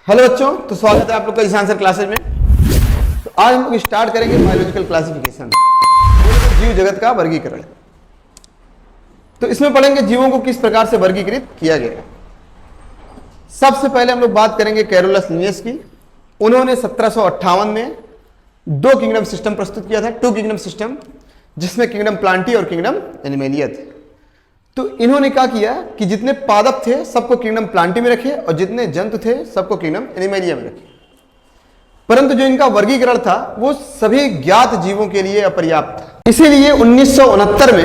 Hello बच्चों, तो स्वागत है आप लोग का इस आंसर क्लासेज में। तो आज हम लोग स्टार्ट करेंगे बायोलॉजिकल क्लासिफिकेशन, जीव जगत का वर्गीकरण। तो इसमें पढ़ेंगे जीवों को किस प्रकार से वर्गीकृत किया गया। सबसे पहले हम लोग बात करेंगे कैरोलस लिनियस की। उन्होंने 1758 में दो किंगडम सिस्टम प्रस्तुत किया था, टू किंगडम सिस्टम, जिसमें किंगडम प्लांटी और किंगडम एनिमेलिया थे। तो इन्होंने क्या किया कि जितने पादप थे सबको किंगडम प्लांटी में रखे और जितने जंतु थे सबको किंगडम एनिमेलिया में रखे। परंतु जो इनका वर्गीकरण था वो सभी ज्ञात जीवों के लिए अपर्याप्त था। इसीलिए 1969 में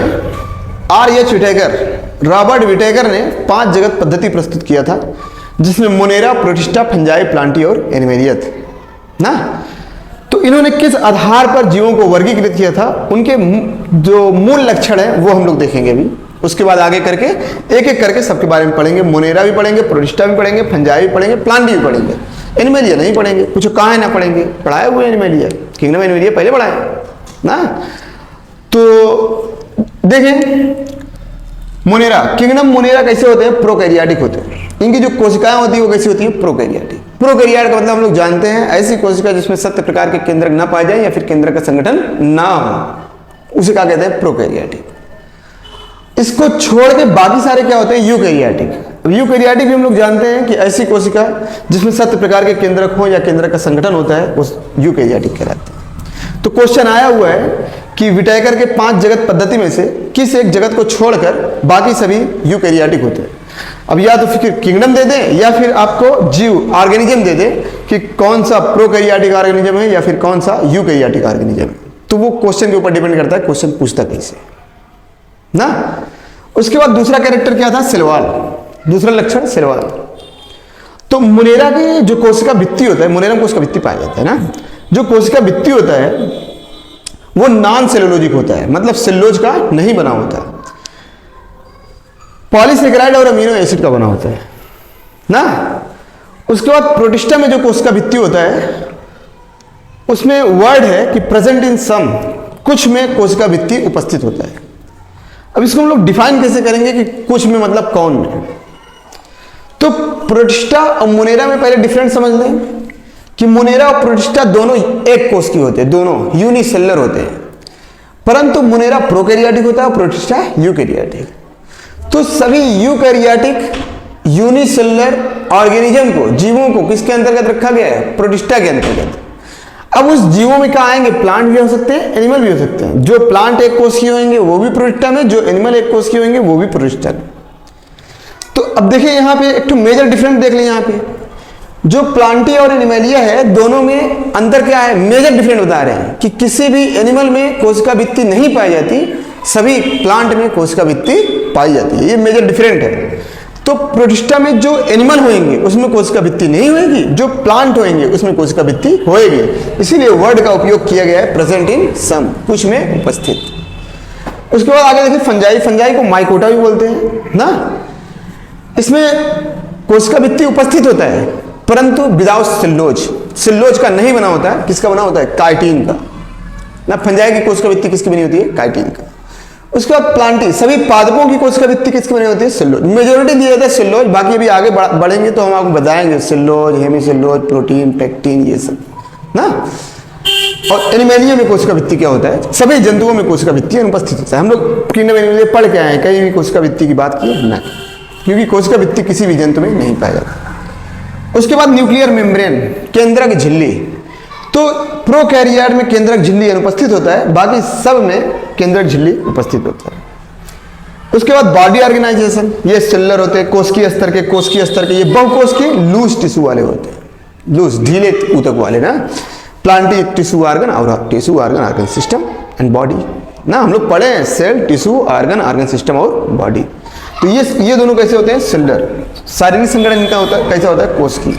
R.H. विटेकर, रॉबर्ट विटेकर ने 5 जगत पद्धति प्रस्तुत किया था, जिसमें मोनेरा, प्रोटिस्टा, फंजाई, प्लांटी और एनिमेलिया थे ना। तो इन्होंने किस आधार पर जीवों को वर्गीकृत किया था, उनके जो मूल लक्षण है वो हम लोग देखेंगे अभी। उसके बाद आगे करके एक एक करके सबके बारे में पढ़ेंगे। मोनेरा भी पढ़ेंगे, प्रोटिस्टा भी पढ़ेंगे, फंजाई भी पढ़ेंगे, प्लांटी भी पढ़ेंगे। एनिमेलिया नहीं पढ़ेंगे, कुछ कहाँ है ना पढ़ेंगे, पढ़ाए हुए एनिमेलिया, किंगडम एनिमेलिया पहले पढ़ाए ना। तो देखें मोनेरा, किंगडम मोनेरा कैसे होते हैं, प्रोकैरियोटिक होते हैं। इनकी जो कोशिकाएं होती है वो कैसी होती है, प्रोकैरियोटिक। प्रोकैरियोट का मतलब हम लोग जानते हैं ऐसी कोशिका जिसमें 7 प्रकार के केंद्रक ना पाए जाए या फिर केंद्रक का संगठन ना हो, उसे क्या कहते हैं, प्रोकैरियोटिक। इसको छोड़ के बाकी सारे क्या होते हैं, यूकैरियोटिक। यूकैरियोटिक भी हम लोग जानते हैं कि ऐसी कोशिका जिसमें 7 प्रकार के केंद्रक हो या केंद्रक का संगठन होता है, उस यूकैरियोटिक कहलाते हैं। तो क्वेश्चन आया हुआ है कि विटेकर के 5 जगत पद्धति में से किस एक जगत को छोड़कर बाकी सभी यूकैरियोटिक होते हैं। अब या तो फिर किंगडम दे दें या फिर आपको जीव ऑर्गेनिज्म दे दें कि कौन सा प्रोकैरियोटिक ऑर्गेनिज्म है या फिर कौन सा यूकैरियोटिक ऑर्गेनिज्म है। तो वो क्वेश्चन के ऊपर डिपेंड करता है, क्वेश्चन पूछता कैसे ना। उसके बाद दूसरा कैरेक्टर क्या था, सेलवाल। दूसरा लक्षण सेलवाल। तो मोनेरा की जो कोशिका भित्ति होता है, मोनेरा में कोशिका भित्ति पाया जाता है ना, जो कोशिका भित्ति होता है वो नॉन सेलुलोजिक होता है, मतलब सेलुलोज का नहीं बना होता, पॉलीसेकेराइड और अमीनो एसिड का बना होता है ना। उसके बाद प्रोटिस्टा में जो कोशिका भित्ति होता है उसमें वर्ड है कि प्रेजेंट इन सम, कुछ में कोशिका भित्ति उपस्थित होता है। अब इसको हम लोग डिफाइन कैसे करेंगे कि कुछ में मतलब कौन में। तो प्रोटिस्टा और मोनेरा में पहले डिफरेंस समझ लें कि मोनेरा और प्रोटिस्टा दोनों एक कोश की होते हैं, दोनों यूनिसेलुलर होते हैं। परंतु मोनेरा प्रोकैरियोटिक होता है और प्रोटिस्टा यूकैरियोटिक। तो सभी यूकैरियोटिक यूनिसेलुलर ऑर्गेनिज्म को, जीवों को किसके अंतर्गत रखा गया है, प्रोटिस्टा के अंतर्गत। अब उस जीवों में क्या आएंगे, प्लांट भी हो सकते हैं, एनिमल भी हो सकते हैं। जो प्लांट एक कोश की होंगे वो भी प्रोटिस्टा में, जो एनिमल एक कोश की होंगे वो भी प्रोटिस्टा में। तो अब देखिए यहाँ पे एक तो मेजर डिफरेंस देख लें। यहाँ पे जो प्लांटी और एनिमेलिया है दोनों में अंतर क्या है, मेजर डिफरेंस बता रहे हैं कि किसी भी एनिमल में कोशिका भित्ति नहीं पाई जाती, सभी प्लांट में कोशिका भित्ति पाई जाती है। ये मेजर डिफरेंट है। तो प्रोटिस्टा में जो एनिमल होंगे उसमें कोशिका भित्ति नहीं होगी, जो प्लांट होंगे उसमें कोशिका भित्ति होगी। इसीलिए वर्ड का उपयोग किया गया है प्रेजेंट इन सम, कुछ में उपस्थित। उसके बाद आगे देखिए फंजाई। फंजाई को माइकोटा भी बोलते हैं ना। इसमें कोशिका भित्ति उपस्थित होता है परंतु विदाउट सेलुलोज, सेलुलोज का नहीं बना होता है। किसका बना होता है, काइटिन का ना। फंजाई की कोशिका भित्ति किसकी बनी होती है, काइटिन का। उसके बाद प्लांटी, सभी पादपों की कोशिका भित्ति किसकी बनी होती है, सेलुलोज। मेजोरिटी दिया जाता है सेलुलोज, बाकी अभी आगे बढ़ेंगे तो हम आपको बताएंगे सेलुलोज, हेमीसेलुलोज, प्रोटीन, पेक्टिन, ये सब ना। और एनिमेलिया में कोशिका भित्ति क्या होता है, सभी जंतुओं में कोशिका भित्ति अनुपस्थित होता है। हम लोग किंगडम एनिमेलिया पढ़ के आए, कहीं भी कोशिका भित्ति की बात की ना, क्योंकि कोशिका भित्ति किसी भी जंतु में नहीं पाया जाता। उसके बाद न्यूक्लियर मेम्ब्रेन, केंद्रक झिल्ली। तो प्रोकैरियोट में केंद्रक झिल्ली अनुपस्थित होता है, बाकी सब में केंद्रक झिल्ली उपस्थित होता है। उसके बाद बॉडी ऑर्गेनाइजेशन, ये सेलुलर होते हैं, कोशिकीय स्तर के, कोशिकीय स्तर के, ये बहुकोशिकीय लूज टिश्यू वाले होते हैं, लूज ढीले ऊतक वाले ना। प्लांटी टिश्यू ऑर्गन और tissue organ system and body ना। हम लोग पढ़े हैं सेल, टिश्यू, ऑर्गन सिस्टम और बॉडी। तो ये दोनों कैसे होते हैं, सेलुलर। शारीरिक संगठन इनका होता है, कैसा होता है, कोशिकीय।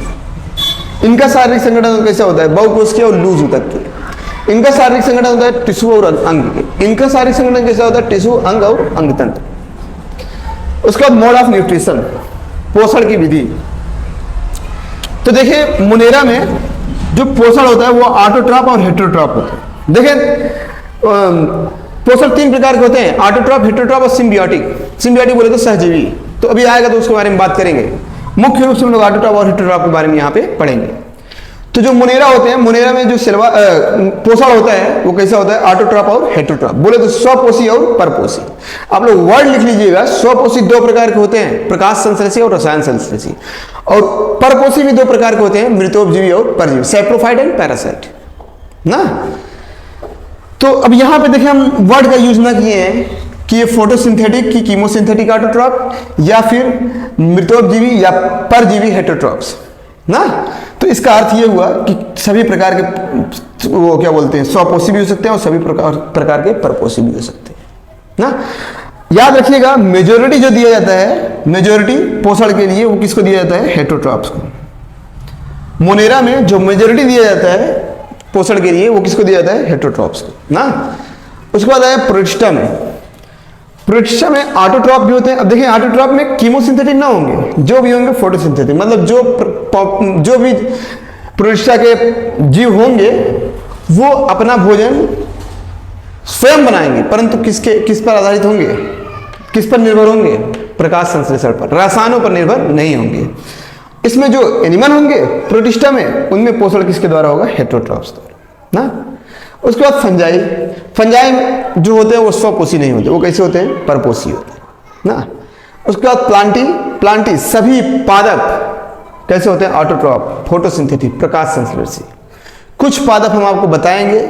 इनका शारीरिक संगठन कैसा होता है, बहुकोशिकीय और लूज ऊतक के। इनका शारीरिक संगठन होता है टिश्यू और अंग के। इनका शारीरिक संगठन कैसा होता है, टिश्यू, अंग और अंग तंत्र। उसके बाद मोड ऑफ न्यूट्रिशन, पोषण की विधि। तो देखिए मोनेरा में जो पोषण होता है वो ऑटोट्रॉप और हेटेरोट्रॉप होता है। देखिए पोषण 3 प्रकार के होते हैं, ऑटोट्रॉप, हेटेरोट्रॉप और सिम्बियोटिक। सिम्बियोटिक बोले तो सहजीवी, तो अभी आएगा तो उसके बारे में बात करेंगे। मुख्य रूप से हम लोग ऑटोट्रॉप और हेटेरोट्रॉप के बारे में यहाँ पे पढ़ेंगे। तो जो मोनेरा होते हैं, मोनेरा में जो पोषण होता है वो कैसा होता है, ऑटोट्रॉप और हेटेरोट्रॉप। बोले तो स्वपोषी और परपोषी। आप लोग वर्ड लिख लीजिएगा, स्वपोषी दो प्रकार के होते हैं, प्रकाश संश्लेषी और रसायन संश्लेषी, और परपोषी भी दो प्रकार के होते हैं, मृतोपजीवी और परजीवी, सैप्रोफाइट एंड पैरासाइट ना। तो अब यहां पे देखिए हम वर्ड का यूज ना किए हैं कि ये फोटोसिंथेटिक की कीमोसिंथेटिक ऑटोट्रॉप या फिर मृतोपजीवी या परजीवी हेटेरोट्रॉप्स ना। तो इसका अर्थ ये हुआ कि सभी प्रकार के वो क्या बोलते हैं, स्वपोषी भी हो सकते हैं और सभी प्रकार के परपोषी भी हो सकते हैं ना। याद रखिएगा मेजोरिटी जो दिया जाता है, मेजोरिटी पोषण के लिए वो किसको दिया जाता है, हेटेरोट्रॉप्स को। मोनेरा में जो मेजोरिटी दिया जाता है पोषण के लिए वो किसको दिया जाता है, हेटेरोट्रॉप्स को ना। उसके बाद आया प्रोटिस्टा में। प्रोटिस्टा में ऑटोट्रॉप भी होते हैं। अब देखिए ऑटोट्रॉप में कीमोसिंथेटिक ना होंगे, जो भी होंगे फोटोसिंथेटिक, मतलब जो भी प्रोटिस्टा के जीव होंगे वो अपना भोजन स्वयं बनाएंगे, परंतु किस पर आधारित होंगे, किस पर निर्भर होंगे, प्रकाश संश्लेषण पर, रसायनों पर निर्भर नहीं होंगे। इसमें जो एनिमल होंगे प्रोटिस्टा में, उनमें पोषण किसके द्वारा होगा, हेटेरोट्रॉप्स द्वारा ना। उसके बाद फंजाई। फंजाई जो होते हैं वो स्वपोषी नहीं होते, वो कैसे होते हैं, परपोषी होते हैं ना। उसके बाद प्लांटी। प्लांटी सभी पादप कैसे होते हैं, ऑटोट्रॉप, फोटोसिंथेटिक, प्रकाश संश्लेषी। कुछ पादप हम आपको बताएंगे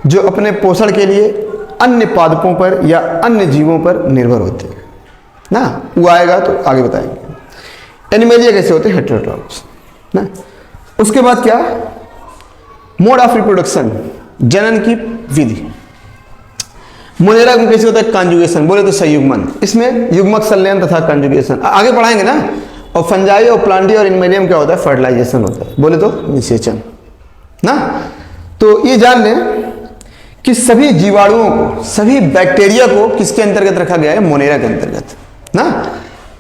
जो अपने पोषण के लिए अन्य पादपों पर या अन्य जीवों पर निर्भर होते हैं ना, वो आएगा तो आगे बताएंगे। एनिमेलिया कैसे होते हैं, हेटेरोट्रॉप्स ना। उसके बाद क्या, मोड ऑफ रिप्रोडक्शन, जनन की विधि। मोनेरा में कैसे होता है, कॉन्जुगेशन, बोले तो संयुग्मन, इसमें युग्मक संलयन तथा कॉन्जुगेशन आगे पढ़ाएंगे ना। और फंजाई और प्लांटी और एनिमेलिया में क्या होता है, फर्टिलाइजेशन होता है, बोले तो निषेचन ना। तो ये जान लें कि सभी जीवाणुओं को, सभी बैक्टीरिया को किसके अंतर्गत रखा गया है, मोनेरा के अंतर्गत ना।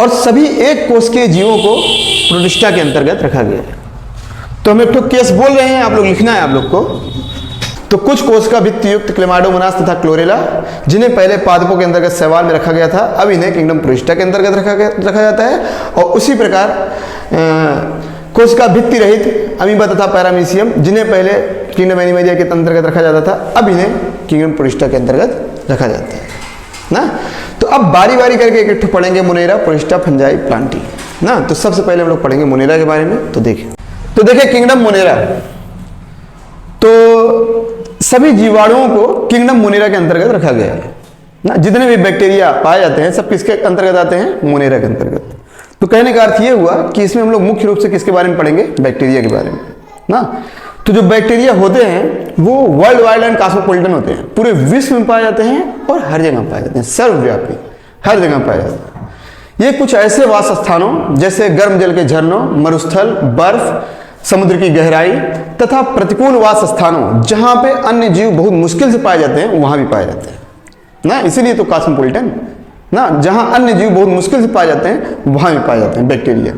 और सभी एक कोश के जीवों को प्रोटिस्टा के अंतर्गत रखा गया है। तो हम एक तो केस बोल रहे हैं, आप लोग लिखना है आप लोग को। तो कुछ कोशिका भित्ति युक्त क्लेमाइडोमोनास तथा क्लोरेला, जिन्हें पहले पादपों के अंतर्गत शैवाल में रखा गया था, अब इन्हें किंगडम प्रोटिस्टा के अंतर्गत रखा जाता है। और उसी प्रकार कोशिका भित्ति रहित अमीबा तथा पैरामीशियम, जिन्हें पहले किंगडम एनिमेलिया के अंतर्गत रखा जाता था, अब इन्हें किंगडम प्रोटिस्टा के अंतर्गत रखा जाता है ना। तो अब बारी बारी करके एक पढ़ेंगे, मोनेरा, प्रोटिस्टा, फंजाई, प्लांटी ना। तो सबसे पहले हम लोग पढ़ेंगे मोनेरा के बारे में। तो देखिए किंगडम मोनेरा, तो सभी जीवाणुओं को किंगडम मोनेरा के अंतर्गत रखा गया है ना। जितने भी बैक्टीरिया पाए जाते हैं सब किसके अंतर्गत आते हैं, मोनेरा के अंतर्गत। तो कहने का अर्थ ये हुआ कि इसमें हम लोग मुख्य रूप से किसके बारे में पढ़ेंगे, बैक्टीरिया के बारे में ना। तो जो बैक्टीरिया होते हैं वो वर्ल्ड वाइड एंड कॉस्मोपॉलिटन होते हैं, पूरे विश्व में पाए जाते हैं और हर जगह पाए जाते हैं, सर्वव्यापी, हर जगह पाए जाते हैं। ये कुछ ऐसे वास स्थानों जैसे गर्म जल के झरनों, मरुस्थल, बर्फ, समुद्र की गहराई तथा प्रतिकूल वास स्थानों जहां पे अन्य जीव बहुत मुश्किल से पाए जाते हैं, वहां भी पाए जाते हैं ना। इसीलिए तो कॉस्मोपॉलिटन ना, जहां अन्य जीव बहुत मुश्किल से पाए जाते हैं वहां भी पाए जाते हैं बैक्टीरिया।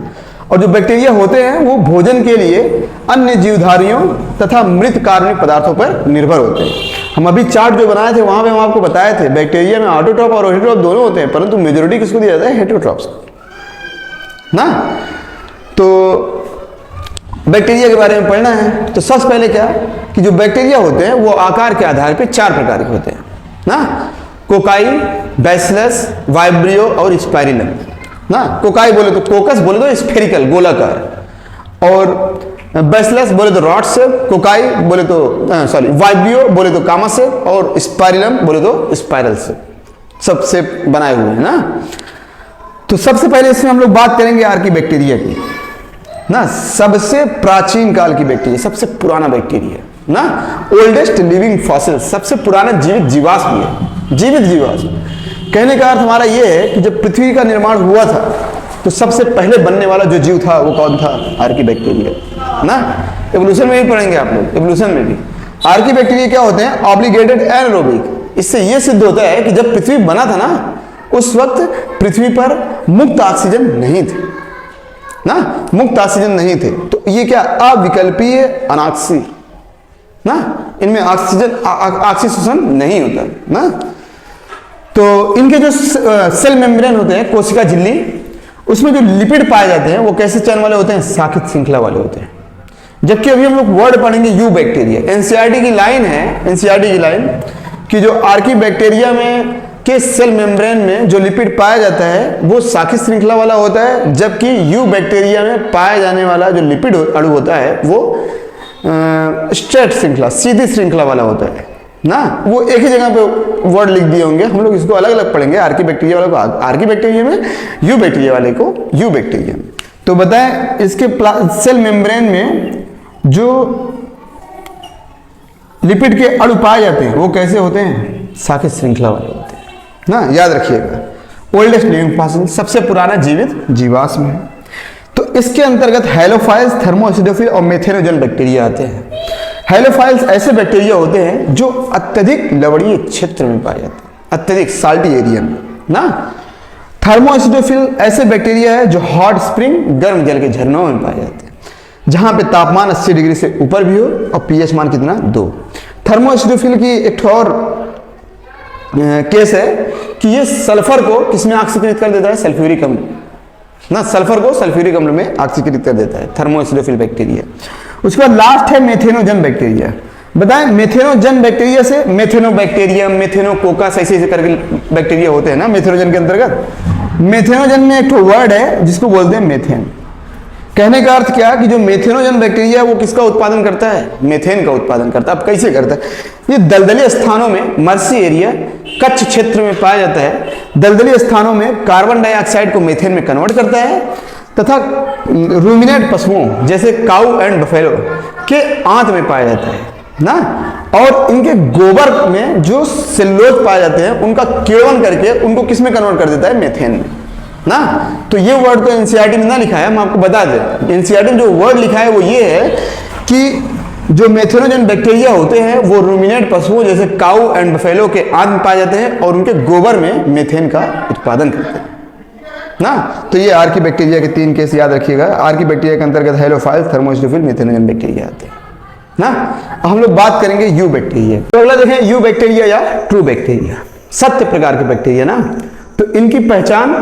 और जो बैक्टीरिया होते हैं वो भोजन के लिए अन्य जीवधारियों तथा मृत कार्बनिक पदार्थों पर निर्भर होते हैं। हम अभी चार्ट जो बनाए थे वहां पे हम आपको बताए थे बैक्टीरिया में ऑटोट्रॉप और हेटेरोट्रॉप दोनों होते हैं, परंतु मेजोरिटी किसको दिया जाता है, हेटेरोट्रॉप्स ना। तो बैक्टीरिया के बारे में पढ़ना है। तो सबसे पहले क्या कि जो बैक्टीरिया होते हैं वो आकार के आधार पे चार प्रकार के होते हैं ना, कोकाई, बैसिलस, वाइब्रियो और स्पाइरिलम ना। कोकाई बोले तो कोकस, बोले तो स्फेरिकल, गोलाकार, और बैसिलस बोले तो रॉड शेप, कोकाई बोले तो वाइब्रियो बोले तो कामा शेप, और स्पाइरिलम बोले तो स्पाइरल शेप, सब शेप बनाए हुए हैं ना। तो सबसे पहले इसमें हम लोग बात करेंगे आर्की बैक्टीरिया की ना। सबसे प्राचीन काल की बैक्टीरिया, सबसे पुराना बैक्टीरिया ना, ओल्डेस्ट लिविंग फॉसिल, सबसे पुराना जीवित जीवाश्म है, जीवित जीवाश्म। कहने का अर्थ हमारा यह है कि जब पृथ्वी का निर्माण हुआ था तो सबसे पहले बनने वाला जो जीव था वो कौन था, आर्की बैक्टीरिया ना। एवोल्यूशन में भी पढ़ेंगे आप लोग, एवोल्यूशन में भी आर्की बैक्टीरिया क्या होते हैं, ऑब्लिगेटेड एनारोबिक। इससे यह सिद्ध होता है कि जब पृथ्वी बना था ना उस वक्त पृथ्वी पर मुक्त ऑक्सीजन नहीं थे ना, मुक्त ऑक्सीजन नहीं थे। तो ये क्या, अविकल्पीय अनाक्सी ना, इनमें ऑक्सीजन नहीं होता ना। तो इनके जो सेल मेम्ब्रेन होते हैं, कोशिका झिल्ली, उसमें जो लिपिड पाए जाते हैं वो कैसे चैन वाले होते हैं? शाखित श्रृंखला वाले होते हैं। जबकि अभी हम लोग वर्ड पढ़ेंगे यू बैक्टीरिया। एनसीईआरटी की लाइन है, एनसीईआरटी की लाइन कि जो आर्की बैक्टीरिया में के सेल मेम्ब्रेन में जो लिपिड पाया जाता है वो शाखित श्रृंखला वाला होता है, जबकि यू बैक्टीरिया में पाया जाने वाला जो लिपिड अणु होता है वो स्ट्रेट श्रृंखला, सीधी श्रृंखला वाला होता है ना। वो एक ही जगह पे वर्ड लिख दिए होंगे, हम लोग इसको अलग अलग पढ़ेंगे। आर्की बैक्टीरिया वाले को आर्की बैक्टीरिया में, यू बैक्टीरिया वाले को यू बैक्टीरिया में। तो बताएं इसके सेल मेम्ब्रेन में जो लिपिड के अणु पाए जाते हैं वो कैसे होते हैं? शाखित श्रृंखला वाले होते हैं ना, याद रखिएगा। ओल्डेस्ट लिविंग फॉसिल, सबसे पुराना जीवित जीवाश्म है। तो इसके अंतर्गत हैलोफाइल्स, थर्मोएसिडोफिल और मेथेनोजन बैक्टीरिया आते हैं। हैलोफाइल्स ऐसे बैक्टीरिया होते हैं जो अत्यधिक लवणीय क्षेत्र में पाए जाते हैं, अत्यधिक साल्टी एरिया में ना। थर्मोएसिडोफिल ऐसे बैक्टीरिया है जो हॉट स्प्रिंग, गर्म जल के झरनों में पाए जाते हैं, जहां पे तापमान 80 डिग्री से ऊपर भी हो और पीएच मान कितना? 2। थर्मोएसिडोफिल की एक और केस है कि ये सल्फर को किसमें ऑक्सीकृत कर देता है? सल्फ्यूरिक अम्ल ना, सल्फर को सल्फ्यूरिक अम्ल में ऑक्सीकृत कर देता है थर्मोएसिडोफिल बैक्टीरिया। उसके बाद लास्ट है मेथेनोजन बैक्टीरिया। बताएं मेथेनोजन बैक्टीरिया से मेथेनोबैक्टीरियम, मेथेनोकोकस ऐसे करके बैक्टीरिया होते हैं ना मेथेनोजन के अंतर्गत। मेथेनोजन में एक वर्ड है जिसको बोलते हैं मेथेन। कहने का अर्थ क्या है कि जो मेथेनोजन बैक्टीरिया वो किसका उत्पादन करता है? मेथेन का उत्पादन करता है। अब कैसे करता है? ये दलदली स्थानों में, मर्सी एरिया, कच्छ क्षेत्र में पाया जाता है। दलदली स्थानों में कार्बन डाइऑक्साइड को मेथेन में कन्वर्ट करता है तथा रूमिनेट पशुओं जैसे काऊ एंड बफेलो के आंत में पाया जाता है ना, और इनके गोबर में जो सेल्यूलोज पाए जाते हैं उनका किण्वन करके उनको किस में कन्वर्ट कर देता है? मेथेन में ना। तो ये वर्ड तो एनसीईआरटी में ना लिखा है, हम आपको बता दें। एनसीईआरटी में जो वर्ड लिखा है वो ये है कि जो मेथेनोजन बैक्टीरिया होते हैं वो रूमिनेट पशुओं जैसे काऊ एंड बफेलो के आंत में पाए जाते हैं और उनके गोबर में मेथेन का उत्पादन करते हैं ना। तो ये आर्की बैक्टीरिया के 3 केस याद रखिएगा। आर्की बैक्टीरिया के अंतर्गत हैलोफाइल्स, थर्मोएसिडोफिल, मेथेनोजन बैक्टीरिया आते हैं ना। हम लोग बात करेंगे यू बैक्टीरिया। तो अगला देखें यू बैक्टीरिया या ट्रू बैक्टीरिया, सत्य प्रकार के बैक्टीरिया ना। तो इनकी पहचान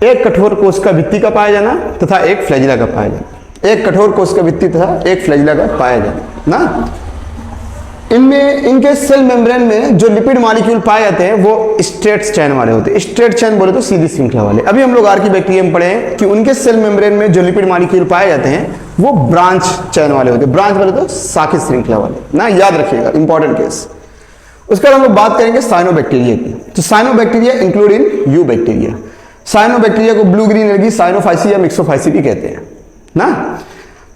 एक कठोर कोशिका भित्ति का पाया जाना तथा एक फ्लैजिला का पाया जाना। एक कठोर कोशिका भित्ति तथा एक फ्लैजिला का पाया जाना ना। इनमें इनके सेल मेम्ब्रेन में जो लिपिड मॉलिक्यूल पाए जाते हैं वो स्ट्रेट चैन वाले होते हैं। स्ट्रेट चैन बोले तो सीधी श्रृंखला वाले। अभी हम लोग आर्की बैक्टीरिया में पढ़े हैं कि उनके सेल मेम्ब्रेन में जो लिपिड मॉलिक्यूल पाए जाते हैं वो ब्रांच चैन वाले होते हैं। ब्रांच बोले तो शाखित श्रृंखला वाले ना, याद रखिएगा, इंपॉर्टेंट केस। उसके बाद हम लोग बात करेंगे साइनोबैक्टीरिया की। तो cyanobacteria include in you bacteria. Cyanobacteria को ब्लू ग्रीन एल्गी, साइनोफाइसी या मिक्सोफाइसी भी कहते हैं ना।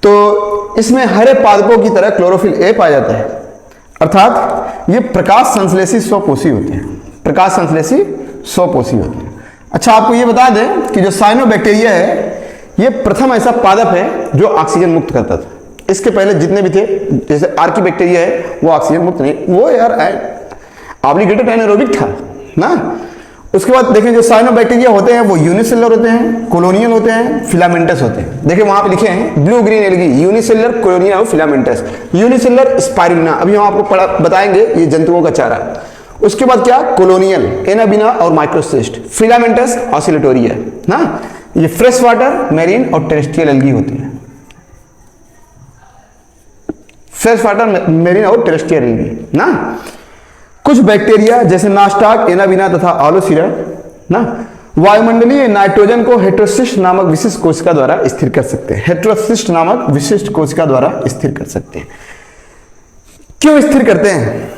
तो इसमें हरे पादपों की तरह क्लोरोफिल ए पाया जाता है, अर्थात ये प्रकाश संश्लेषी स्वपोषी होते हैं। प्रकाश संश्लेषी स्वपोषी होते हैं। अच्छा, आपको ये बता दें कि जो साइनोबैक्टीरिया है ये प्रथम ऐसा पादप है जो ऑक्सीजन मुक्त करता था। इसके पहले जितने भी थे, जैसे आर्की बैक्टीरिया है वो ऑक्सीजन मुक्त नहीं, वो यार ऑब्लिगेटेड एनारोबिक था ना। उसके बाद देखें जो साइनोबैक्टीरिया होते हैं वो यूनिसेलुलर होते हैं, कॉलोनियल होते हैं, फिलामेंटस होते हैं। देखिए वहां पे लिखे हैं blue green algae, unicellular, colonial और फिलामेंटस। यूनिसेलुलर स्पाइरुलिना, अभी हम आपको बताएंगे, ये जंतुओं का चारा। उसके बाद क्या? कॉलोनियल, एनाबिना और माइक्रोसिस्ट। फिलामेंटस ऑसिलेटोरिया ना, ये फ्रेश वाटर, मैरीन और टेरेस्ट्रियल एल्गी होती है। फ्रेश वाटर, मैरीन और टेरेस्ट्रियल एल्गी ना। कुछ बैक्टीरिया जैसे नास्टाक, एनाबिना तथा आलोसिरा ना वायुमंडलीय नाइट्रोजन को हेटेरोसिस्ट नामक विशिष्ट कोशिका द्वारा स्थिर कर सकते हैं। हेटेरोसिस्ट नामक विशिष्ट कोशिका द्वारा स्थिर कर सकते हैं। क्यों स्थिर करते हैं?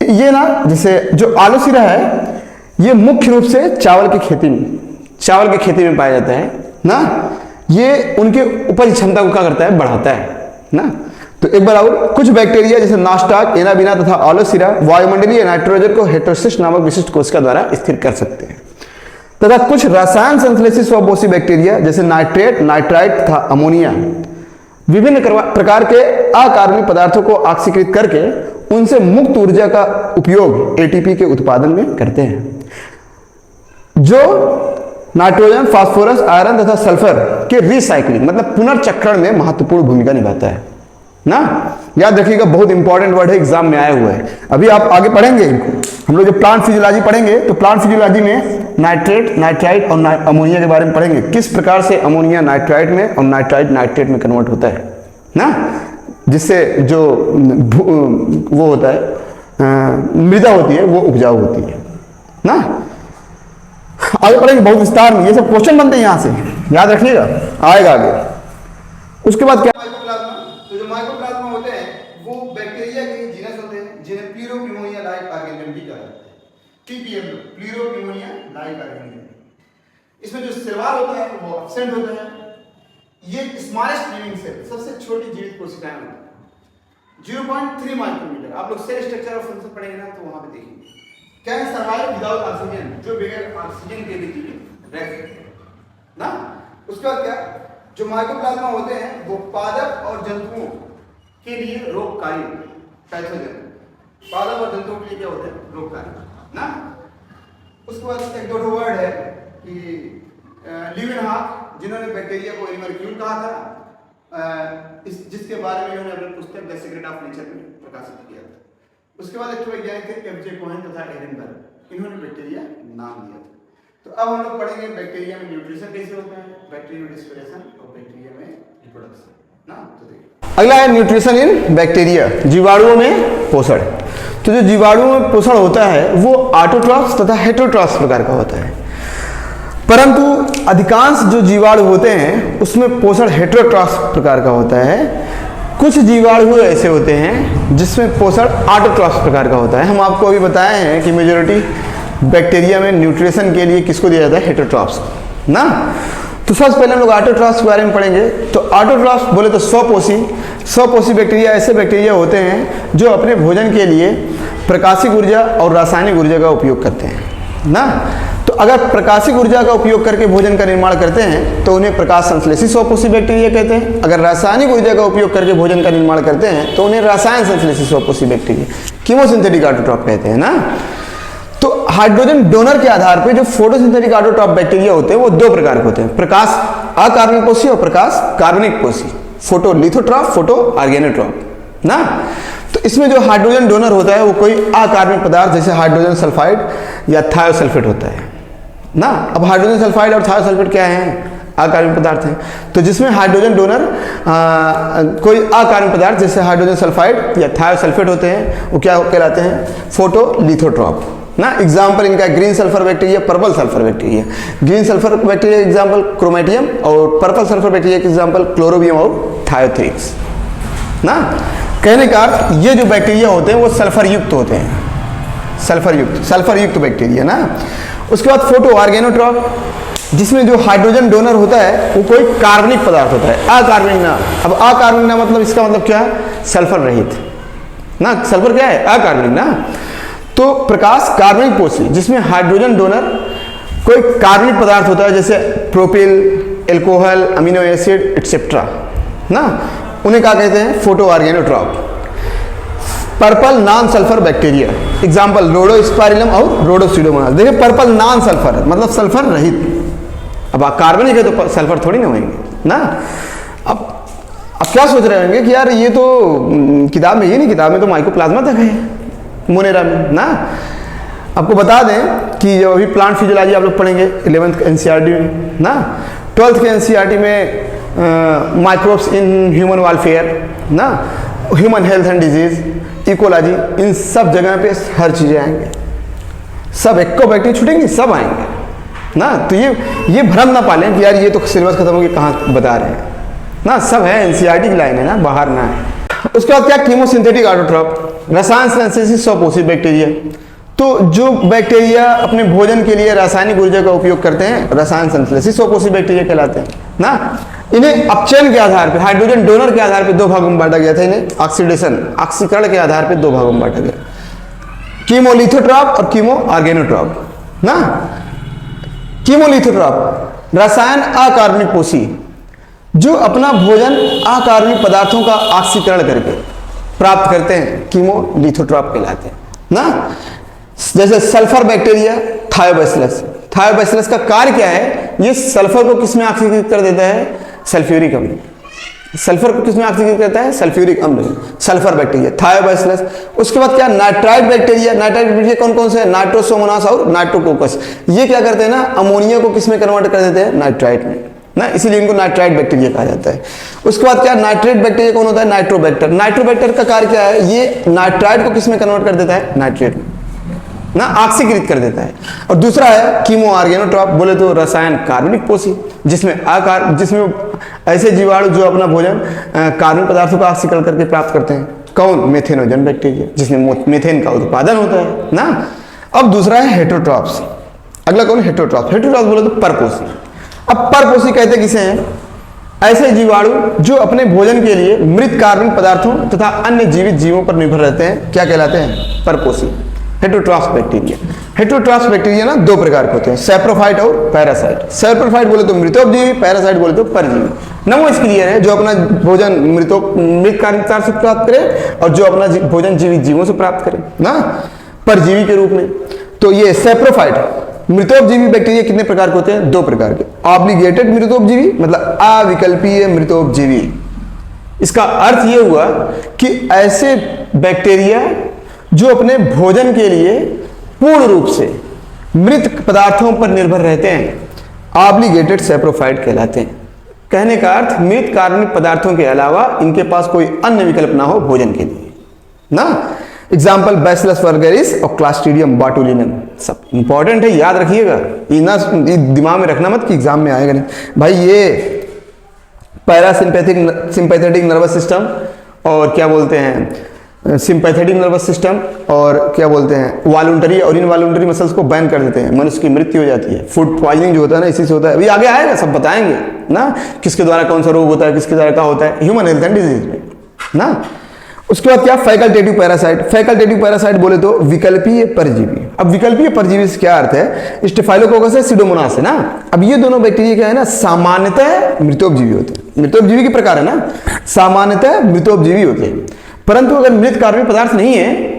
ये ना, जैसे जो आलोसिरा है ये मुख्य रूप से चावल की खेती में पाया जाता है ना। ये उनके उपज क्षमता को क्या करता है? बढ़ाता है ना। तो एक बार और, कुछ बैक्टीरिया जैसे नास्टाक, एनाबिना तथा आलोसिरा वायुमंडलीय नाइट्रोजन को हेटेरोसिस्ट नामक विशिष्ट कोशिका द्वारा स्थिर कर सकते हैं तथा कुछ रसायन संश्लेषी स्वपोषी बैक्टीरिया जैसे नाइट्रेट, नाइट्राइट तथा अमोनिया विभिन्न प्रकार के अकार्बनिक पदार्थों को ऑक्सीकृत करके उनसे मुक्त ऊर्जा का उपयोग एटीपी के उत्पादन में करते हैं, जो नाइट्रोजन, फास्फोरस, आयरन तथा सल्फर के रिसाइक्लिंग मतलब पुनर्चक्रण में महत्वपूर्ण भूमिका निभाता है ना। याद रखिएगा, बहुत इंपॉर्टेंट वर्ड है, एग्जाम में आया हुआ है। अभी आप आगे पढ़ेंगे, हम लोग जो प्लांट फिजियोलॉजी पढ़ेंगे तो प्लांट फिजियोलॉजी में नाइट्रेट, नाइट्राइट और अमोनिया के बारे में पढ़ेंगे, किस प्रकार से अमोनिया नाइट्राइट में और नाइट्राइट नाइट्रेट में कन्वर्ट होता है ना, जिससे जो वो होता है मृदा होती है वो उपजाऊ होती है ना। आगे पढ़ेंगे बहुत विस्तार में, ये सब क्वेश्चन बनते हैं यहाँ से, याद रखिएगा, आएगा आगे। उसके बाद क्या, माइकोप्लाज्मा। तो जो माइकोप्लाज्मा होते हैं वो बैक्टीरिया के जीनस होते हैं जिन्हें प्लूरोप्निमोनिया लाइक ऑर्गेनिज्म भी कहा जाता है, पीपीएम, प्लूरोप्निमोनिया लाइक ऑर्गेनिज्म। इसमें जो सेलवाल होता है वो एब्सेंट होता है। ये स्मॉलेस्ट लिविंग सेल, सबसे छोटी जीवित कोशिकाएं होती हैं, 0.3 माइक्रोमीटर। आप लोग सेल स्ट्रक्चर ऑफ फंक्शन पढ़ेंगे ना तो वहां पे देखेंगे। कैन सर्वाइव विदाउट ऑक्सीजन, जो बगैर ऑक्सीजन के भी रह सकते हैं ना। उसके बाद क्या, जो माइकोप्लाज्मा होते हैं वो पादप और जंतुओं के लिए रोगकारी, पैथोजन, पादप और जंतुओं के लिए क्या होते हैं, रोगकारी ना। उसके बाद एक दो वर्ड है कि ल्यूवेनहॉक, जिन्होंने बैक्टीरिया को एनिमल कहा था, जिसके बारे में इन्होंने अपनी पुस्तक द सीक्रेट ऑफ नेचर में प्रकाशित किया था। उसके बाद एक वैज्ञानिक थे एफ.जे. कोहेन तथा एरेनबर्ग, इन्होंने बैक्टीरिया नाम दिया था। तो अब हम लोग पढ़ेंगे बैक्टीरिया में न्यूट्रिशन कैसे होता है, बैक्टीरिया में रेस्पिरेशन और बैक्टीरिया में रिप्रोडक्शन ना। तो देखिए अगला है न्यूट्रिशन इन बैक्टीरिया, जीवाणुओं में पोषण। तो जो जीवाणुओं में पोषण होता है वो ऑटोट्रॉफ्स तथा हेटेरोट्रॉफ्स प्रकार का होता है, परंतु अधिकांश जो जीवाणु होते हैं उसमें पोषण हेटेरोट्रॉफ्स प्रकार का होता है। कुछ जीवाणु ऐसे होते हैं जिसमें पोषण ऑटोट्रॉफ्स प्रकार का होता है। हम आपको अभी बताए हैं कि मेजॉरिटी बैक्टीरिया में न्यूट्रिशन के लिए किसको दिया जाता है, हेटेरोट्रॉफ्स ना। तो सबसे पहले हम लोग ऑटोट्रॉफ्स के बारे में पढ़ेंगे। तो ऑटोट्रॉफ्स बोले तो स्वपोषी बैक्टीरिया ऐसे बैक्टीरिया होते हैं जो अपने भोजन के लिए प्रकाशिक ऊर्जा और रासायनिक ऊर्जा का उपयोग करते हैं ना। तो अगर प्रकाशिक ऊर्जा का उपयोग करके भोजन का निर्माण करते हैं तो उन्हें प्रकाश संश्लेषी स्वपोषी बैक्टीरिया कहते हैं। अगर रासायनिक ऊर्जा का उपयोग करके भोजन का निर्माण करते हैं तो उन्हें रसायन संश्लेषी स्वपोषी बैक्टीरिया, कीमोसिंथेटिक ऑटोट्रॉफ कहते हैं ना। तो हाइड्रोजन डोनर के आधार पर जो फोटोसिंथेटिक ऑटोट्रॉफ बैक्टीरिया होते हैं वो दो प्रकार के होते हैं, प्रकाश अकार्बनिक पोषी और प्रकाश कार्बनिक पोषी, फोटोलिथोट्रॉफ, फोटो ऑर्गेनोट्रॉफ ना। तो इसमें जो हाइड्रोजन डोनर होता है वो कोई अकार्बनिक पदार्थ जैसे हाइड्रोजन सल्फाइड या थायोसल्फेट होता है ना। अब हाइड्रोजन सल्फाइड और थायोसल्फेट क्या है, अकार्बनिक पदार्थ हैं। तो जिसमें हाइड्रोजन डोनर कोई अकार्बनिक पदार्थ जैसे हाइड्रोजन सल्फाइड या थायोसल्फेट होते हैं वो क्या कहलाते हैं, फोटोलिथोट्रॉफ ना। एग्जाम्पल इनका green sulphur bacteria, purple sulphur bacteria. Green sulphur bacteria example chromatium और पर्पल सल्फर बैक्टीरिया के एग्जाम्पल क्लोरोबियम और थायोथ्रिक्स ना। कहने का ये जो बैक्टीरिया होते हैं वो सल्फर युक्त होते हैं, सल्फर युक्त बैक्टीरिया ना। उसके बाद फोटो ऑर्गेनोट्रॉफ, जिसमें जो हाइड्रोजन डोनर होता है वो कोई कार्बनिक पदार्थ होता है, अकार्बनिक ना। अब अकार्बनिक ना मतलब इसका मतलब क्या है, सल्फर रहित ना। सल्फर क्या है, अकार्बनिक ना। तो प्रकाश कार्बनिक पोषी, जिसमें हाइड्रोजन डोनर कोई कार्बनिक पदार्थ होता है जैसे propyl, alcohol, amino acid etcetera ना, उन्हें क्या कहते हैं, photo organotroph. Purple non sulphur bacteria example rhodospirillum और रोडोस्यूडोमोनास। देखिए पर्पल नॉन सल्फर मतलब सल्फर रहित। अब कार्बनिक है तो सल्फर थोड़ी ना होंगे ना। अब क्या सोच रहे होंगे कि यार ये तो किताब में, ये नहीं, किताब में तो माइकोप्लाज्मा तक है मोनेरा में ना। आपको बता दें कि जो अभी प्लांट फिजियोलॉजी आप लोग पढ़ेंगे 11th एनसीईआरटी में ना, 12th के एनसीईआरटी में माइक्रोब्स इन ह्यूमन वेलफेयर ना, human health and disease, ecology, इन सब जगह पे हर चीज़ें आएंगे, सब एक्को बैक्टीरिया छूटेंगे, सब आएंगे ना। तो ये भ्रम ना पालें कि यार ये तो सिलेबस खत्म हो गया, कहाँ बता रहे हैं ना, सब है, एनसीईआरटी की लाइन है ना, बाहर ना है। उसके बाद क्या, कीमोसिंथेटिक ऑटोट्रॉफ, रसायन संश्लेषी स्वपोषी बैक्टीरिया। तो जो बैक्टीरिया अपने भोजन के लिए रासायनिक ऊर्जा का उपयोग करते हैं रसायन संश्लेषी स्वपोषी बैक्टीरिया कहलाते हैं ना। इन्हें अपचयन के आधार पर, हाइड्रोजन डोनर के आधार पर दो भागों में बांटा गया था। इन्हें ऑक्सीकरण के आधार पर दो भागों में बांटा गया, कीमोलिथोट्रॉफ और कीमो ऑर्गेनोट्रॉफ ना। कीमोलिथोट्रॉफ रसायन अकार्बनिक पोषी, जो अपना भोजन अकार्बनिक पदार्थों का ऑक्सीकरण करके प्राप्त करते हैं, कीमोलिथोट्रॉफ कहलाते हैं ना। जैसे सल्फर बैक्टीरिया थायोबैसिलस, थायोबैसिलस का कार्य क्या है, ये सल्फर को किसमें ऑक्सीकृत कर देता है, सल्फ्यूरिक अम्ल सल्फर को किसमें ऑक्सीकृत करता है? सल्फ्यूरिक अम्ल, सल्फर बैक्टीरिया, थायोबैसिलस। उसके बाद क्या, नाइट्राइट बैक्टीरिया। नाइट्राइट बैक्टीरिया कौन कौन से है? नाइट्रोसोमोनास और नाइट्रोकोकस। ये क्या करते हैं ना, अमोनिया को किसमें कन्वर्ट कर देते हैं? नाइट्राइट में ना, इसीलिए इनको नाइट्राइट बैक्टीरिया कहा जाता है। उसके बाद क्या, नाइट्रेट बैक्टीरिया कौन होता है? नाइट्रोबैक्टर। नाइट्रोबैक्टर का कार्य क्या है? ये नाइट्राइट को किसमें कन्वर्ट कर देता है? नाइट्रेट में ना, ऑक्सीकृत कर देता है। और दूसरा है कीमो ऑर्गेनोट्रॉप, बोले तो रसायन कार्बनिक पोषी, जिसमें ऐसे जीवाणु जो अपना भोजन कार्बनिक पदार्थों का ऑक्सीकरण करके प्राप्त करते हैं। कौन? मेथेनोजन बैक्टीरिया, जिसमें मेथेन का उत्पादन होता है ना। अब दूसरा है हेटेरोट्रॉप्स। अगला कौन? हेटेरोट्रॉप्स। हेटेरोट्रॉप्स बोले तो परपोषी। अब परपोषी कहते किसे हैं? ऐसे जीवाणु जो अपने भोजन के लिए मृत कार्बनिक पदार्थों तथा अन्य जीवित जीवों पर निर्भर रहते हैं, क्या कहलाते हैं? परपोषी, हेटेरोट्रॉप्स बैक्टीरिया। हेटेरोट्रॉप्स बैक्टीरिया ना दो प्रकार के होते हैं, सैप्रोफाइट और पैरासाइट। सैप्रोफाइट बोले तो मृतोपजीवी, पैरासाइट बोले तो परजीवी। नमो इस क्लियर है, जो अपना भोजन मृत कार्बनिक पदार्थ से प्राप्त करे और जो अपना भोजन जीवित जीवों से प्राप्त करे ना, परजीवी के रूप में। तो ये सैप्रोफाइट मृतोपजीवी बैक्टीरिया कितने प्रकार के होते हैं? दो प्रकार के। ऑब्लिगेटेड मृतोपजीवी मतलब अविकल्पीय मृतोपजीवी। इसका अर्थ यह हुआ कि ऐसे बैक्टीरिया जो अपने भोजन के लिए पूर्ण रूप से मृत पदार्थों पर निर्भर रहते हैं, ऑब्लिगेटेड सैप्रोफाइट कहलाते हैं। कहने का अर्थ मृत कार्बनिक पदार्थों के अलावा इनके पास कोई अन्य विकल्प ना हो भोजन के लिए ना। एग्जाम्पल बैसिलस वर्गेरिस और क्लास्ट्रीडियम बाटुलिनम। सब इंपॉर्टेंट है, याद रखिएगा, ये दिमाग में रखना मत कि एग्जाम में आएगा नहीं भाई। ये पैरासिम्पैथेटिक नर्वस सिस्टम और क्या बोलते हैं सिंपैथेटिक नर्वस सिस्टम और क्या बोलते हैं वॉलंटरी और इनवॉलंटरी मसल्स को बैन कर देते हैं, मनुष्य की मृत्यु हो जाती है। फूड पॉइजनिंग जो होता है ना, इसी से होता है। अभी आगे आएगा, सब बताएंगे ना, किसके द्वारा कौन सा रोग होता है, किसके द्वारा क्या होता है, ह्यूमन हेल्थ एंड डिजीज में ना। उसके बाद क्या, फैकल्टेटिव पैरासाइट। फैकल्टेटिव पैरासाइट बोले तो विकल्पीय परजीवी। अब विकल्पीय परजीवी से क्या अर्थ है? स्टेफाइलोकोकस है, सिडोमोनास है ना। अब ये दोनों बैक्टीरिया क्या है ना, सामान्यतः मृतोपजीवी होते हैं। मृतोपजीवी के प्रकार है ना, सामान्यतः मृतोपजीवी होते हैं। परंतु अगर मृत कार्बनिक पदार्थ नहीं है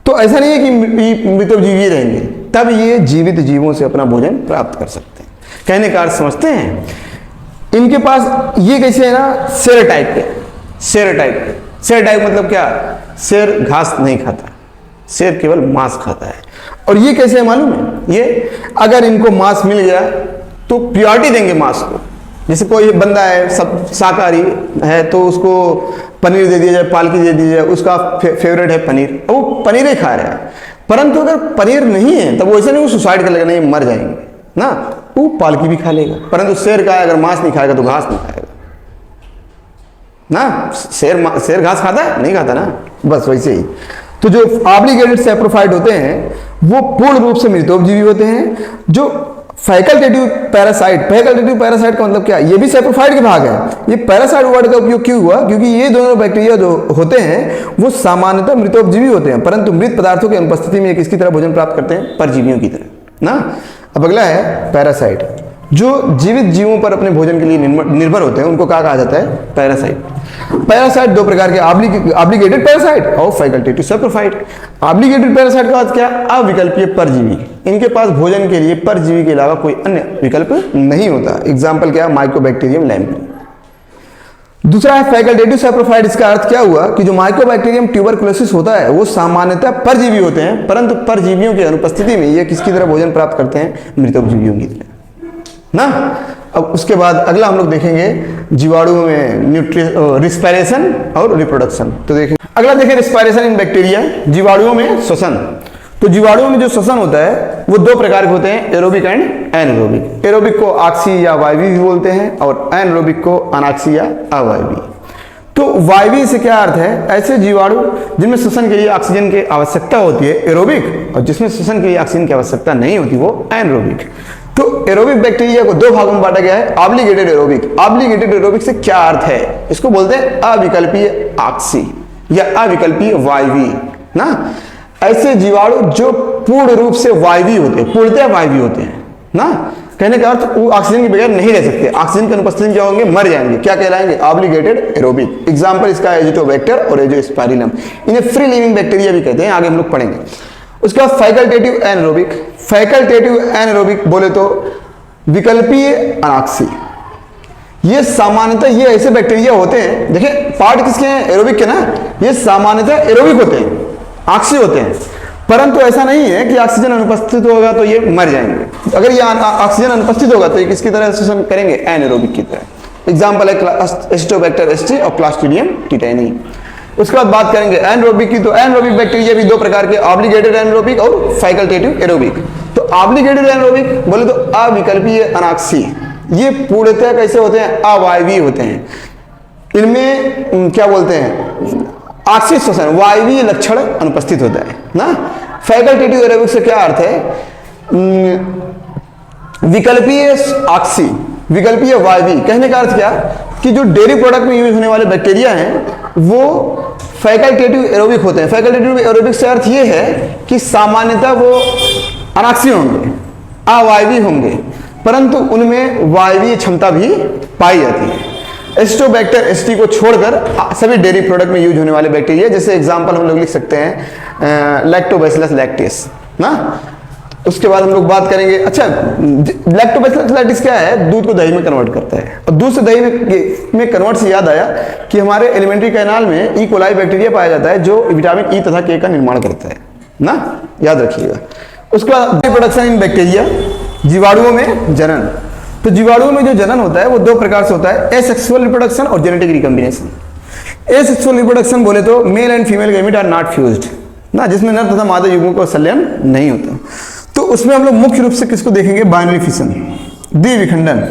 तो ऐसा नहीं है कि मृतोपजीवी रहेंगे, तब ये जीवित जीवों से अपना भोजन प्राप्त कर सकते हैं। कहने का अर्थ समझते हैं? इनके पास ये कैसे है ना, शेर टाइप के। शेर टाइप मतलब क्या? शेर घास नहीं खाता, शेर केवल मांस खाता है। और ये कैसे है मालूम है? ये अगर इनको मांस मिल गया तो प्रियोरिटी देंगे मांस को। जैसे कोई बंदा है सब शाकाहारी है तो उसको पनीर दे दिया जाए, पालकी दे दी जाए, उसका फेवरेट है पनीर, वो पनीर ही खा रहा है। परंतु अगर पनीर नहीं है तब वो ऐसा नहीं वो सुसाइड कर लेगा, नहीं मर जाएंगे ना, वो पालकी भी खा लेगा। परंतु शेर का अगर मांस नहीं खाएगा तो घास नहीं खाएगा ना। शेर घास खाता है? नहीं खाता ना। बस वैसे ही तो जो ऑब्लिगेटेड सैप्रोफाइट होते हैं वो पूर्ण रूप से मृतोपजीवी होते हैं। जो फैकल्टेटिव पैरासाइट का मतलब क्या? ये भी सैप्रोफाइट के भाग है। ये पैरासाइट वर्ड का उपयोग क्यों हुआ? क्योंकि ये दोनों बैक्टीरिया जो होते हैं वो सामान्यतः मृतोपजीवी होते हैं, परंतु मृत पदार्थों की अनुपस्थिति में किसकी तरह भोजन प्राप्त करते हैं? परजीवियों की तरह ना। अब अगला है पैरासाइट, जो जीवित जीवों पर अपने भोजन के लिए निर्भर होते हैं, उनको क्या कहा जाता है? पैरासाइट। पैरासाइट दो प्रकार के, ऑब्लिगेटेड पैरासाइट और फैकल्टेटिव सैप्रोफाइट। ऑब्लिगेटेड पैरासाइट का अर्थ क्या? अविकल्पीय परजीवी। इनके पास भोजन के लिए परजीवी के अलावा कोई अन्य विकल्प नहीं होता। एग्जाम्पल क्या? Mycobacterium lamprey. दूसरा है फैकल्टेटिव सैप्रोफाइट। इसका अर्थ क्या हुआ कि जो माइकोबैक्टीरियम ट्यूबरकुलोसिस होता है वो सामान्यतः परजीवी होते हैं, परंतु परजीवियों की अनुपस्थिति में ये किसकी तरह भोजन प्राप्त करते हैं? मृतोपजीवियों की तरह ना। अब उसके बाद अगला हम लोग देखेंगे जीवाणुओं में रिस्पायरेशन और रिप्रोडक्शन। तो देखें अगला, देखें रिस्पायरेशन इन बैक्टीरिया, जीवाणुओं में श्वसन। तो जीवाणुओं में जो श्वसन होता है वो दो प्रकार के होते हैं, एरोबिक एंड एनारोबिक। एरोबिक को ऑक्सी या वायवी भी बोलते हैं और एनारोबिक को अनाक्सी या अवायवी। तो वायवी से क्या अर्थ है? ऐसे जीवाणु जिनमें श्वसन के लिए ऑक्सीजन की आवश्यकता होती है एरोबिक, और जिसमें श्वसन के लिए ऑक्सीजन की आवश्यकता नहीं होती वो एनारोबिक। तो एरोबिक बैक्टीरिया को दो भागों में बांटा गया है, ऑब्लिगेटेड एरोबिक। ऑब्लिगेटेड एरोबिक से क्या अर्थ है? इसको बोलते हैं अविकल्पीय ऑक्सी या अविकल्पीय वायवी ना। ऐसे जीवाणु जो पूर्ण रूप से वायवी होते हैं, पूर्णतः वायवी होते हैं ना। कहने का अर्थ वो ऑक्सीजन के बगैर नहीं रह सकते, ऑक्सीजन की अनुपस्थिति में क्या होंगे? मर जाएंगे। क्या कहलाएंगे? Obligated aerobic. एग्जाम्पल इसका एजिटोबैक्टर और एजोस्पाइरिलम। इन्हें फ्री लिविंग बैक्टीरिया भी कहते हैं, आगे हम लोग पढ़ेंगे। उसके बाद फैकल्टेटिव एनारोबिक। फैकल्टेटिव एनारोबिक बोले तो विकल्पीय अनाक्सी। ये सामान्यतः ये ऐसे बैक्टीरिया होते हैं, देखिए पार्ट किसके हैं, एरोबिक के ना, ये सामान्यतः एरोबिक होते हैं, ऑक्सी होते हैं, परंतु ऐसा नहीं है कि ऑक्सीजन अनुपस्थित होगा तो ये मर जाएंगे। अगर ये ऑक्सीजन अनुपस्थित होगा तो ये किसकी तरह एसोसिएशन करेंगे, एनएरोबिक की तरह। एग्जाम्पल है एसिटोबैक्टर एसटी और क्लास्ट्रीडियम टिटानी। उसके बाद बात करेंगे एनरोबिक की, तो एनरोबिक बैक्टीरिया भी दो प्रकार के, ऑब्लिगेटेड एनरोबिक और फैकल्टेटिव एरोबिक। तो ऑब्लिगेटेड एनरोबिक बोले तो अविकल्पीय अनाक्सी, ये पूर्णतः कैसे होते हैं, अवायवीय होते हैं। इनमें क्या बोलते हैं, ऑक्सी श्वसन, वायवीय लक्षण अनुपस्थित होता है ना। फैकल्टेटिव एरोबिक से क्या अर्थ है, विकल्पीय ऑक्सी, विकल्पीय वायवीय, कहने का अर्थ क्या कि जो डेयरी प्रोडक्ट में यूज होने वाले बैक्टीरिया हैं वो फैकल्टेटिव एरोबिक होते हैं। फैकल्टेटिव एरोबिक से अर्थ ये है कि सामान्यतः वो अनाक्सी होंगे, अवायवीय होंगे, परंतु उनमें वायवीय क्षमता भी पाई जाती है। एसिटोबैक्टर एसटी को छोड़कर सभी डेयरी प्रोडक्ट में यूज होने वाले बैक्टीरिया, जैसे एग्जांपल हम लोग लिख सकते हैं लैक्टोबैसिलस लैक्टिस ना। उसके बाद हम लोग बात करेंगे, अच्छा लैक्टोबैसिलस लैक्टिस क्या है, दूध को दही में कन्वर्ट करता है। और दूध से दही में कन्वर्ट से याद आया कि हमारे एलिमेंट्री कैनाल में ई कोलाई बैक्टीरिया पाया जाता है जो विटामिन ई तथा के का निर्माण करता है ना, याद रखिएगा। उसके बाद रिप्रोडक्शन इन बैक्टीरिया, जीवाणुओं में जनन। तो जीवाणुओं में जो जनन होता है वो दो प्रकार से होता है, एसेक्सुअल रिप्रोडक्शन और जेनेटिक रिकॉम्बिनेशन। एसेक्सुअल रिप्रोडक्शन बोले तो male and female gamete are not fused ना, जिसमें नर तथा मादा युग्मों का संलयन नहीं होता। तो उसमें हम लोग मुख्य रूप से किसको देखेंगे, बाइनरी फिशन, द्विविखंडन।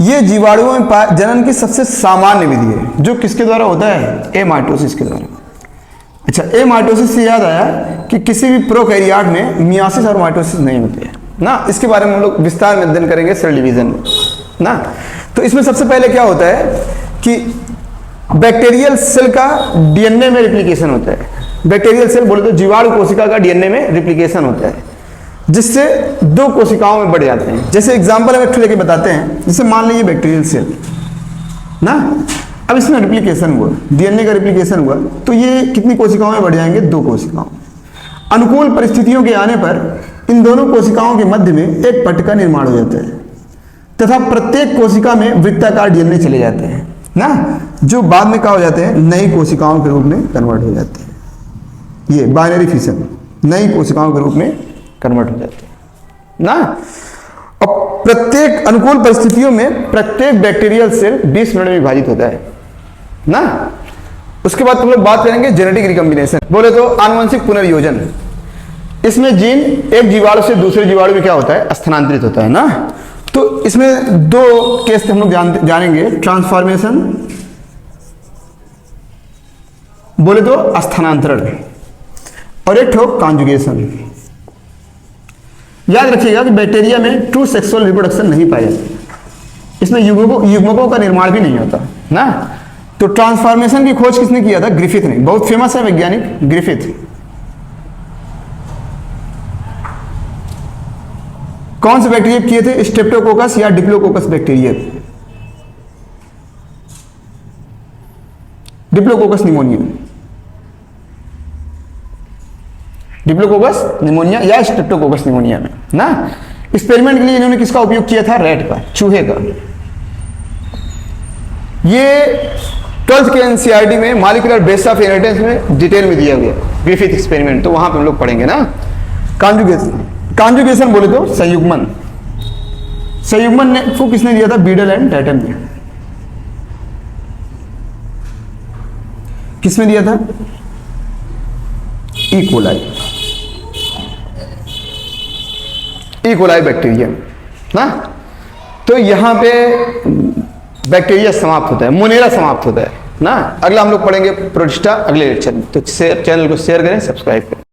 ये जीवाणुओं में जनन की सबसे सामान्य विधि है, जो किसके द्वारा होता है, एमाइटोसिस के द्वारा। अच्छा, एमाइटोसिस से याद आया कि किसी भी प्रोकैरियोट में मियोसिस और माइटोसिस नहीं होती है ना, इसके बारे में हम लोग विस्तार में अध्ययन करेंगे सेल डिवीजन में ना। तो इसमें सबसे पहले क्या होता है कि बैक्टीरियल सेल का डीएनए में रिप्लिकेशन होता है। बैक्टीरियल सेल बोले तो जीवाणु कोशिका का डीएनए में रिप्लिकेशन होता है, जिससे दो कोशिकाओं में बढ़ जाते हैं। जैसे एग्जांपल हम एक लेके बताते हैं, जैसे मान लीजिए बैक्टीरियल सेल ना, अब इसमें रिप्लिकेशन हुआ, डीएनए का रिप्लिकेशन हुआ, तो ये कितनी कोशिकाओं में बढ़ जाएंगे, दो कोशिकाओं। अनुकूल परिस्थितियों के आने पर इन दोनों कोशिकाओं के मध्य में एक पट का निर्माण हो जाता है तथा प्रत्येक कोशिका में वृत्ताकार डीएनए चले जाते हैं ना, जो बाद में क्या हो जाते हैं, नई कोशिकाओं के रूप में कन्वर्ट हो जाते हैं। ये बाइनरी फिशन, नई कोशिकाओं के रूप में कन्वर्ट हो जाते हैं ना। और प्रत्येक अनुकूल परिस्थितियों में प्रत्येक बैक्टीरियल सेल 20 मिनट में विभाजित होता है ना। उसके बाद तुम लोग बात करेंगे जेनेटिक रिकॉम्बिनेशन, बोले तो आनुवंशिक पुनर्योजन। इसमें जीन एक जीवाणु से दूसरे जीवाणु में क्या होता है, स्थानांतरित होता है ना। तो इसमें दो केस हम लोग जानेंगे, ट्रांसफॉर्मेशन बोले तो स्थानांतरण, और एक ठो कॉन्जुगेशन। याद रखिएगा कि बैक्टीरिया में ट्रू सेक्सुअल रिप्रोडक्शन नहीं पाया जाता, इसमें युग्मकों का निर्माण भी नहीं होता ना। तो ट्रांसफॉर्मेशन की खोज किसने किया था, ग्रिफिथ ने, बहुत फेमस है वैज्ञानिक ग्रिफिथ। कौन से बैक्टीरिया किए थे, स्ट्रेप्टोकोकस या diplococcus bacteria, diplococcus pneumonia, diplococcus pneumonia या स्ट्रेप्टोकोकस निमोनिया में ना। एक्सपेरिमेंट के लिए इन्होंने किसका उपयोग किया था, रेट का, चूहे का। ये 12th के एनसीईआरटी में मॉलिक्यूलर बेस ऑफ इनहेरिटेंस में डिटेल में दिया गया, ग्रिफिथ एक्सपेरिमेंट, तो वहां पे हम लोग पढ़ेंगे ना। कॉन्जुगेशन, कॉन्जुगेशन बोले तो संयुग्मन। संयुग्मन ने को किसने दिया था, बीडल एंड टैटन ने। किसने दिया था, E coli, E coli bacteria ना। तो यहां पे बैक्टीरिया समाप्त होता है, मोनेरा समाप्त होता है ना। अगला हम लोग पढ़ेंगे प्रोटिस्टा अगले लेक्चर में। तो चैनल को शेयर करें, सब्सक्राइब करें।